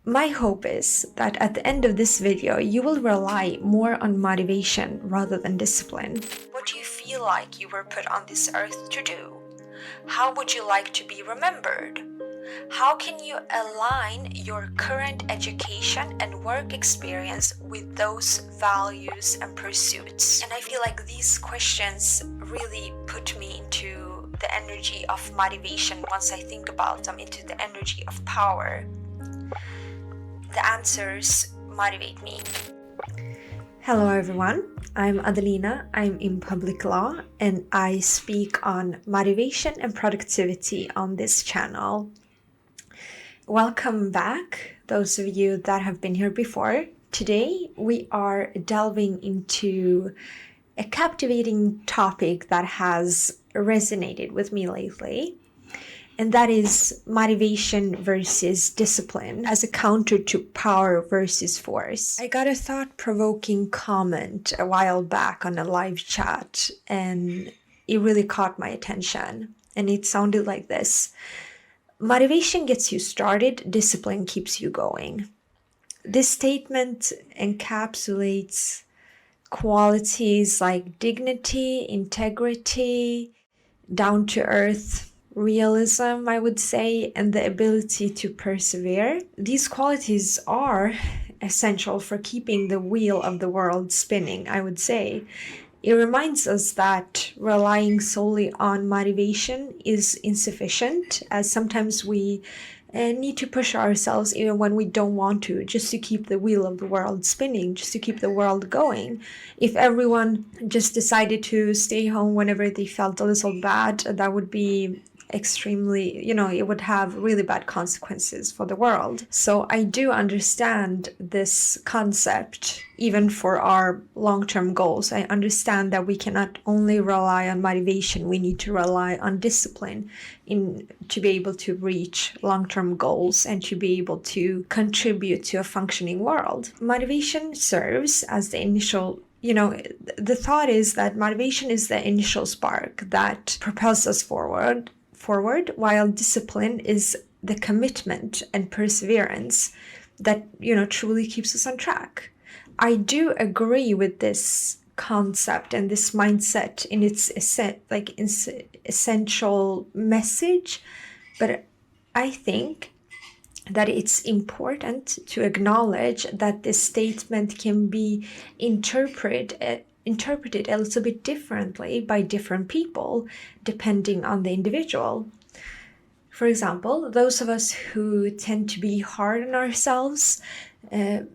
My hope is that at the end of this video, you will rely more on motivation rather than discipline. What do you feel like you were put on this earth to do? How would you like to be remembered? How can you align your current education and work experience with those values and pursuits? And I feel like these questions really put me into the energy of motivation once I think about them, into the energy of power. The answers motivate me. Hello everyone, I'm Adelina, I'm in public law, and I speak on motivation and productivity on this channel. Welcome back, those of you that have been here before. Today we are delving into a captivating topic that has resonated with me lately, and that is motivation versus discipline as a counter to power versus force. I got a thought-provoking comment a while back on a live chat, and it really caught my attention. And it sounded like this: motivation gets you started, discipline keeps you going. This statement encapsulates qualities like dignity, integrity, down-to-earth realism, I would say, and the ability to persevere. These qualities are essential for keeping the wheel of the world spinning, I would say. It reminds us that relying solely on motivation is insufficient, as sometimes we need to push ourselves even when we don't want to, just to keep the wheel of the world spinning, just to keep the world going. If everyone just decided to stay home whenever they felt a little bad, that would be extremely, it would have really bad consequences for the world. So I do understand this concept, even for our long-term goals. I understand that we cannot only rely on motivation, we need to rely on discipline to be able to reach long-term goals and to be able to contribute to a functioning world. Motivation serves as the initial, the thought is that motivation is the initial spark that propels us forward, while discipline is the commitment and perseverance that, truly keeps us on track. I do agree with this concept and this mindset in its essential message, but I think that it's important to acknowledge that this statement can be interpreted a little bit differently by different people, depending on the individual. For example, those of us who tend to be hard on ourselves and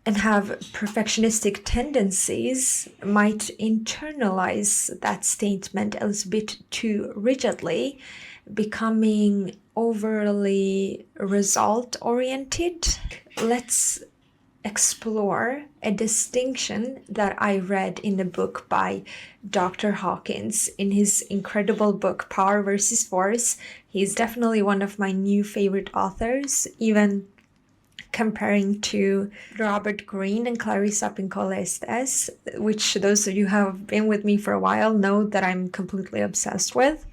have perfectionistic tendencies might internalize that statement a little bit too rigidly, becoming overly result-oriented. Let's explore a distinction that I read in a book by Dr. Hawkins in his incredible book, Power versus Force. He's definitely one of my new favorite authors, even comparing to Robert Greene and Clarissa Pinkola Estes, which those of you who have been with me for a while know that I'm completely obsessed with.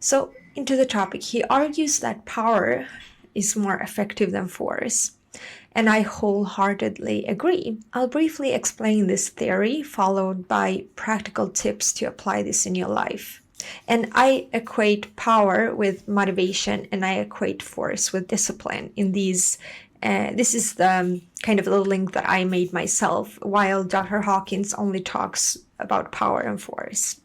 So, into the topic, he argues that power is more effective than force. And I wholeheartedly agree. I'll briefly explain this theory, followed by practical tips to apply this in your life. And I equate power with motivation, and I equate force with discipline in these. This is the kind of the link that I made myself, while Dr. Hawkins only talks about power and force.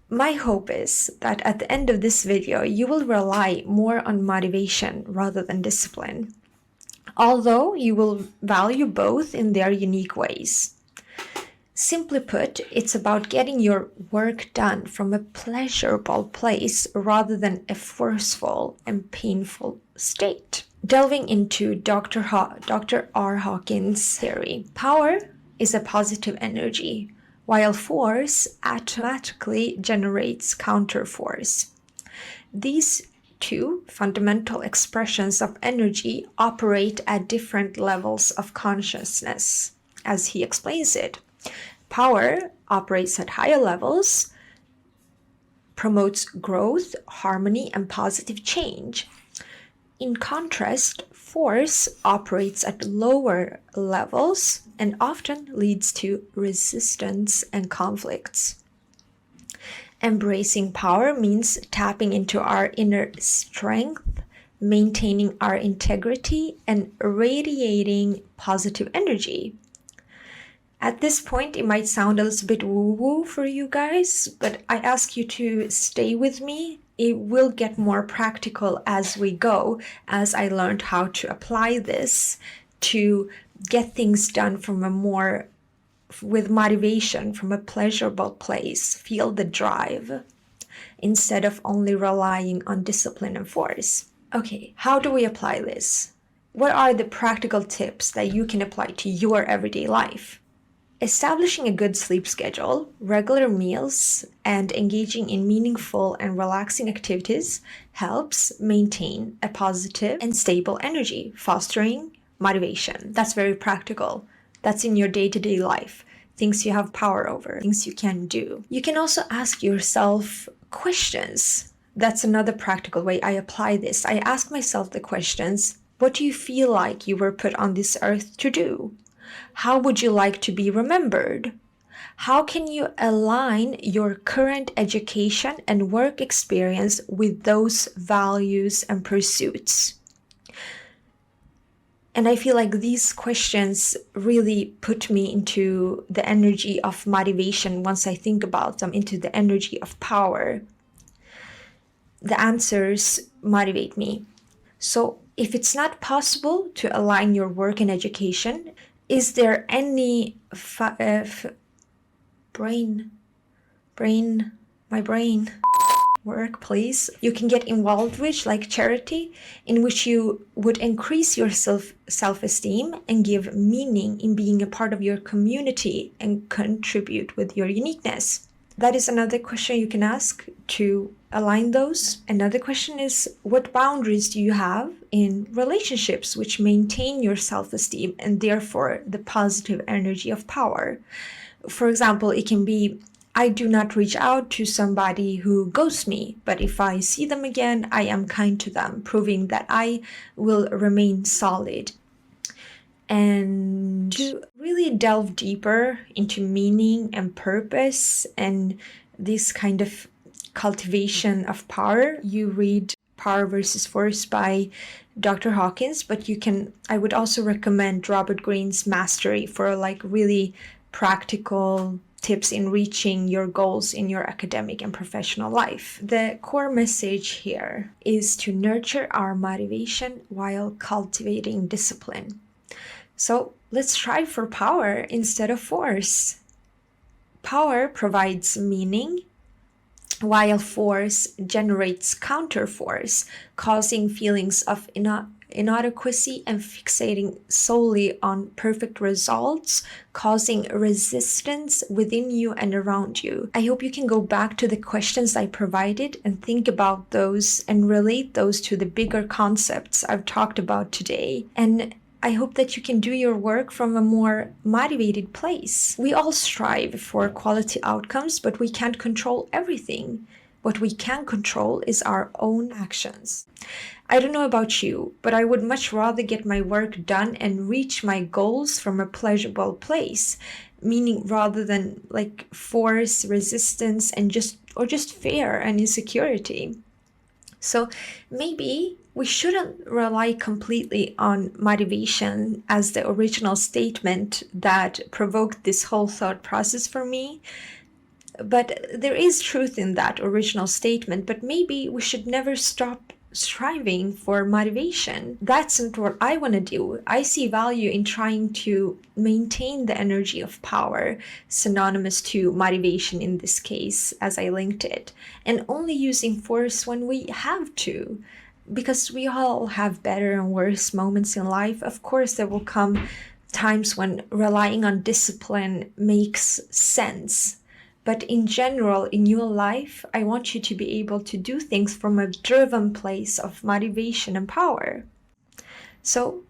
My hope is that at the end of this video, you will rely more on motivation rather than discipline, although you will value both in their unique ways. Simply put, it's about getting your work done from a pleasurable place rather than a forceful and painful state. Delving into Dr. R. Hawkins' theory, power is a positive energy, while force automatically generates counterforce. These two fundamental expressions of energy operate at different levels of consciousness, as he explains it. Power operates at higher levels, promotes growth, harmony, and positive change. In contrast, force operates at lower levels and often leads to resistance and conflicts. Embracing power means tapping into our inner strength, maintaining our integrity, and radiating positive energy. At this point, it might sound a little bit woo-woo for you guys, but I ask you to stay with me. It will get more practical as we go, as I learned how to apply this to get things done with motivation, from a pleasurable place, feel the drive, instead of only relying on discipline and force. Okay, how do we apply this? What are the practical tips that you can apply to your everyday life? Establishing a good sleep schedule, regular meals, and engaging in meaningful and relaxing activities helps maintain a positive and stable energy, fostering motivation. That's very practical. That's in your day-to-day life, things you have power over, things you can do. You can also ask yourself questions. That's another practical way I apply this. I ask myself the questions: what do you feel like you were put on this earth to do? How would you like to be remembered? How can you align your current education and work experience with those values and pursuits? And I feel like these questions really put me into the energy of motivation once I think about them, into the energy of power. The answers motivate me. So if it's not possible to align your work and education, is there any work, please, you can get involved with, like charity, in which you would increase your self-esteem and give meaning in being a part of your community and contribute with your uniqueness? That is another question you can ask to align those. Another question is, what boundaries do you have in relationships which maintain your self-esteem and therefore the positive energy of power? For example, it can be, I do not reach out to somebody who ghosts me, but if I see them again, I am kind to them, proving that I will remain solid. And to really delve deeper into meaning and purpose and this kind of cultivation of power, you read Power versus Force by Dr. Hawkins, but I would also recommend Robert Greene's Mastery for like really practical tips in reaching your goals in your academic and professional life. The core message here is to nurture our motivation while cultivating discipline. So let's strive for power instead of force. Power provides meaning, while force generates counter-force, causing feelings of inadequacy and fixating solely on perfect results, causing resistance within you and around you. I hope you can go back to the questions I provided and think about those and relate those to the bigger concepts I've talked about today. And I hope that you can do your work from a more motivated place. We all strive for quality outcomes, but we can't control everything. What we can control is our own actions. I don't know about you, but I would much rather get my work done and reach my goals from a pleasurable place, meaning rather than like force, resistance, and just fear and insecurity. So maybe we shouldn't rely completely on motivation as the original statement that provoked this whole thought process for me. But there is truth in that original statement, but maybe we should never stop striving for motivation. That's not what I want to do. I see value in trying to maintain the energy of power, synonymous to motivation in this case, as I linked it, and only using force when we have to. Because we all have better and worse moments in life. Of course, there will come times when relying on discipline makes sense. But in general, in your life, I want you to be able to do things from a driven place of motivation and power. So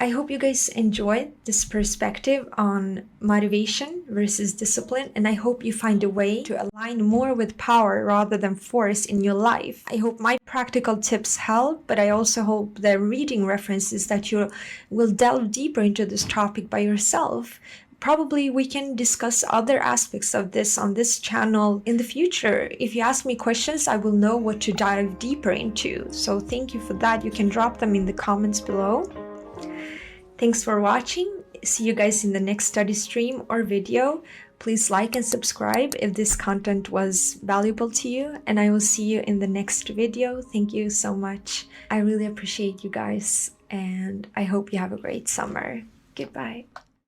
I hope you guys enjoyed this perspective on motivation versus discipline, and I hope you find a way to align more with power rather than force in your life. I hope my practical tips help, but I also hope the reading references that you will delve deeper into this topic by yourself. Probably we can discuss other aspects of this on this channel in the future. If you ask me questions, I will know what to dive deeper into. So thank you for that. You can drop them in the comments below. Thanks for watching. See you guys in the next study stream or video. Please like and subscribe if this content was valuable to you, and I will see you in the next video. Thank you so much. I really appreciate you guys, and I hope you have a great summer. Goodbye.